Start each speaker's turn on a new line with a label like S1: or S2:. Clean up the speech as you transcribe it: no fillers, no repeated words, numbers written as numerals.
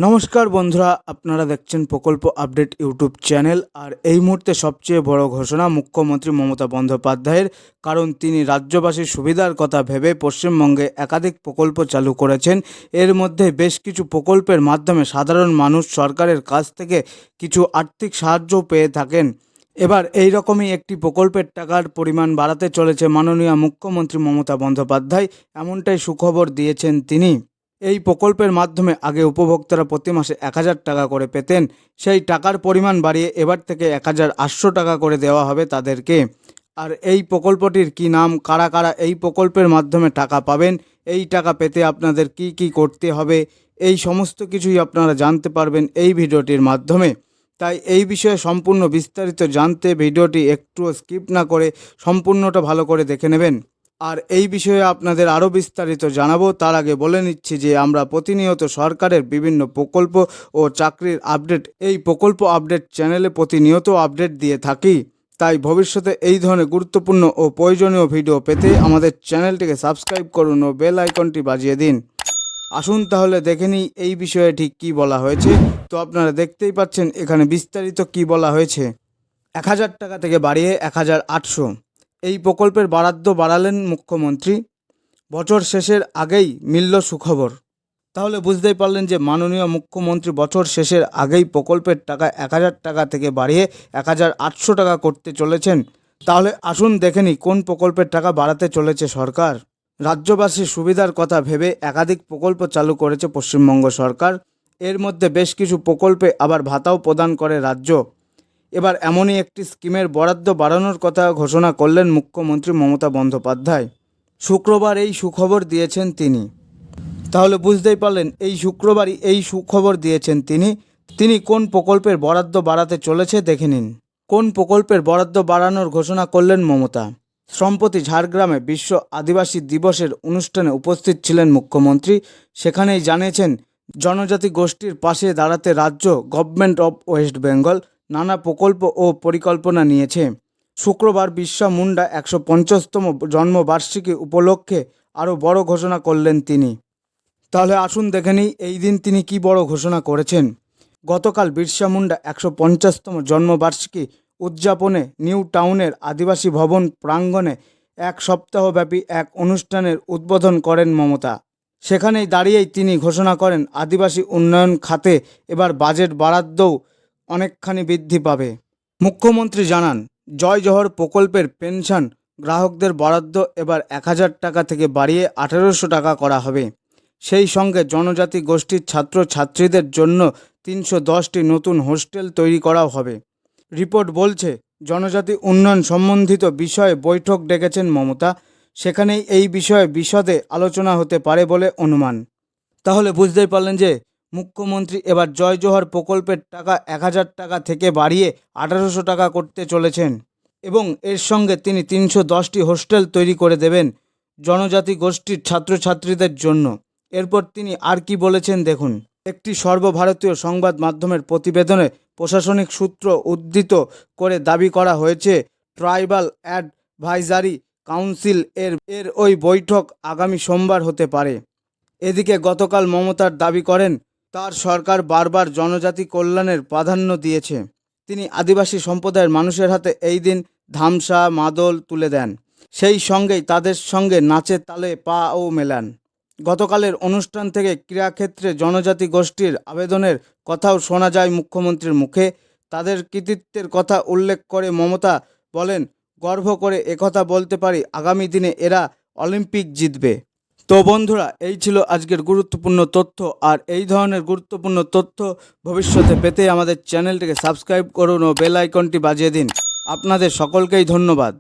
S1: নমস্কার বন্ধুরা, আপনারা দেখছেন প্রকল্প আপডেট ইউটিউব চ্যানেল। আর এই মুহূর্তে সবচেয়ে বড় ঘোষণা মুখ্যমন্ত্রী মমতা বন্দ্যোপাধ্যায়ের, কারণ তিনি রাজ্যবাসীর সুবিধার কথা ভেবে পশ্চিমবঙ্গে একাধিক প্রকল্প চালু করেছেন। এর মধ্যে বেশ কিছু প্রকল্পের মাধ্যমে সাধারণ মানুষ সরকারের কাছ থেকে কিছু আর্থিক সাহায্য পেয়ে থাকেন। এবার এই রকমই একটি প্রকল্পের টাকার পরিমাণ বাড়াতে চলেছে মাননীয় মুখ্যমন্ত্রী মমতা বন্দ্যোপাধ্যায়, এমনটাই সুখবর দিয়েছেন তিনি। এই প্রকল্পের মাধ্যমে আগে উপভোক্তারা প্রতি মাসে ১,০০০ টাকা করে পেতেন, সেই টাকার পরিমাণ বাড়িয়ে এবার থেকে ১,৮০০ টাকা করে দেওয়া হবে তাদেরকে। আর এই প্রকল্পটির কি নাম, কারা কারা এই প্রকল্পের মাধ্যমে টাকা পাবেন, এই টাকা পেতে আপনাদের কি কি করতে হবে, এই সমস্ত কিছুই আপনারা জানতে পারবেন এই ভিডিওটির মাধ্যমে। তাই এই বিষয়ে সম্পূর্ণ বিস্তারিত জানতে ভিডিওটি একটুও স্কিপ না করে সম্পূর্ণটা ভালো করে দেখে নেবেন। আর এই বিষয়ে আপনাদের আরও বিস্তারিত জানাবো, তার আগে বলে নিচ্ছি যে আমরা প্রতিনিয়ত সরকারের বিভিন্ন প্রকল্প ও চাকরির আপডেট এই প্রকল্প আপডেট চ্যানেলে প্রতিনিয়ত আপডেট দিয়ে থাকি। তাই ভবিষ্যতে এই ধরনের গুরুত্বপূর্ণ ও প্রয়োজনীয় ভিডিও পেতে আমাদের চ্যানেলটিকে সাবস্ক্রাইব করুন ও বেল আইকনটি বাজিয়ে দিন। আসুন তাহলে দেখে নিই এই বিষয়ে ঠিক কী বলা হয়েছে। তো আপনারা দেখতেই পাচ্ছেন এখানে বিস্তারিত কি বলা হয়েছে। ১,০০০ টাকা থেকে বাড়িয়ে ১,৮০০, এই প্রকল্পের বরাদ্দ বাড়ালেন মুখ্যমন্ত্রী। বছর শেষের আগেই মিলল সুখবর। তাহলে বুঝতেই পারলেন যে মাননীয় মুখ্যমন্ত্রী বছর শেষের আগেই প্রকল্পের টাকা ১,০০০ টাকা থেকে বাড়িয়ে ১,৮০০ টাকা করতে চলেছেন। তাহলে আসুন দেখে নিই কোন প্রকল্পের টাকা বাড়াতে চলেছে সরকার। রাজ্যবাসীর সুবিধার কথা ভেবে একাধিক প্রকল্প চালু করেছে পশ্চিমবঙ্গ সরকার। এর মধ্যে বেশ কিছু প্রকল্পে আবার ভাতাও প্রদান করে রাজ্য। এবার এমনই একটি স্কিমের বরাদ্দ বাড়ানোর কথা ঘোষণা করলেন মুখ্যমন্ত্রী মমতা বন্দ্যোপাধ্যায়। শুক্রবার এই সুখবর দিয়েছেন তিনি। তাহলে বুঝতেই পারলেন এই শুক্রবারই এই সুখবর দিয়েছেন তিনি কোন প্রকল্পের বরাদ্দ বাড়াতে চলেছে দেখে নিন। কোন প্রকল্পের বরাদ্দ বাড়ানোর ঘোষণা করলেন মমতা। সম্প্রতি ঝাড়গ্রামে বিশ্ব আদিবাসী দিবসের অনুষ্ঠানে উপস্থিত ছিলেন মুখ্যমন্ত্রী। সেখানেই জানিয়েছেন জনজাতি গোষ্ঠীর পাশে দাঁড়াতে রাজ্য গভর্নমেন্ট অফ ওয়েস্ট বেঙ্গল নানা প্রকল্প ও পরিকল্পনা নিয়েছে। শুক্রবার বিরসা মুন্ডা ১৫০তম জন্মবার্ষিকী উপলক্ষে আরও বড় ঘোষণা করলেন তিনি। তাহলে আসুন দেখে নিই এই দিন তিনি কি বড় ঘোষণা করেছেন। গতকাল বিরসা মুন্ডা ১৫০তম জন্মবার্ষিকী উদযাপনে নিউ টাউনের আদিবাসী ভবন প্রাঙ্গণে এক সপ্তাহব্যাপী এক অনুষ্ঠানের উদ্বোধন করেন মমতা। সেখানেই দাঁড়িয়েই তিনি ঘোষণা করেন আদিবাসী উন্নয়ন খাতে এবার বাজেট বরাদ্দও অনেকখানি বৃদ্ধি পাবে। মুখ্যমন্ত্রী জানান জয় জোহর প্রকল্পের পেনশন গ্রাহকদের বরাদ্দ এবার ১,০০০ টাকা থেকে বাড়িয়ে ১,৮০০ টাকা করা হবে। সেই সঙ্গে জনজাতি গোষ্ঠীর ছাত্রছাত্রীদের জন্য ৩১০টি নতুন হোস্টেল তৈরি করাও হবে। রিপোর্ট বলছে জনজাতি উন্নয়ন সম্বন্ধিত বিষয়ে বৈঠক ডেকেছেন মমতা। সেখানেই এই বিষয়ে বিশদে আলোচনা হতে পারে বলে অনুমান। তাহলে বুঝতেই পারলেন যে মুখ্যমন্ত্রী এবার জয় জোহর প্রকল্পের টাকা ১,০০০ টাকা থেকে বাড়িয়ে ১,৮০০ টাকা করতে চলেছেন এবং এর সঙ্গে তিনি ৩১০টি হোস্টেল তৈরি করে দেবেন জনজাতি গোষ্ঠীর ছাত্রছাত্রীদের জন্য। এরপর তিনি আর কি বলেছেন দেখুন। একটি সর্বভারতীয় সংবাদ মাধ্যমের প্রতিবেদনে প্রশাসনিক সূত্র উদ্ধৃত করে দাবি করা হয়েছে ট্রাইবাল অ্যাডভাইজারি কাউন্সিল এর ওই বৈঠক আগামী সোমবার হতে পারে। এদিকে গতকাল মমতার দাবি করেন তার সরকার বারবার জনজাতি কল্যাণের প্রাধান্য দিয়েছে। তিনি আদিবাসী সম্প্রদায়ের মানুষের হাতে এই দিন ধামসা মাদল তুলে দেন, সেই সঙ্গেই তাদের সঙ্গে নাচে তালে পাও মেলান। গতকালের অনুষ্ঠান থেকে ক্রীড়াক্ষেত্রে জনজাতি গোষ্ঠীর আবেদনের কথাও শোনা যায় মুখ্যমন্ত্রীর মুখে। তাদের কৃতিত্বের কথা উল্লেখ করে মমতা বলেন গর্ব করে একথা বলতে পারি আগামী দিনে এরা অলিম্পিক জিতবে। তো বন্ধুরা, এই ছিল আজকের গুরুত্বপূর্ণ তথ্য। আর এই ধরনের গুরুত্বপূর্ণ তথ্য ভবিষ্যতে পেতে আমাদের চ্যানেলটিকে সাবস্ক্রাইব করুন ও বেল আইকনটি বাজিয়ে দিন। আপনাদের সকলকেই ধন্যবাদ।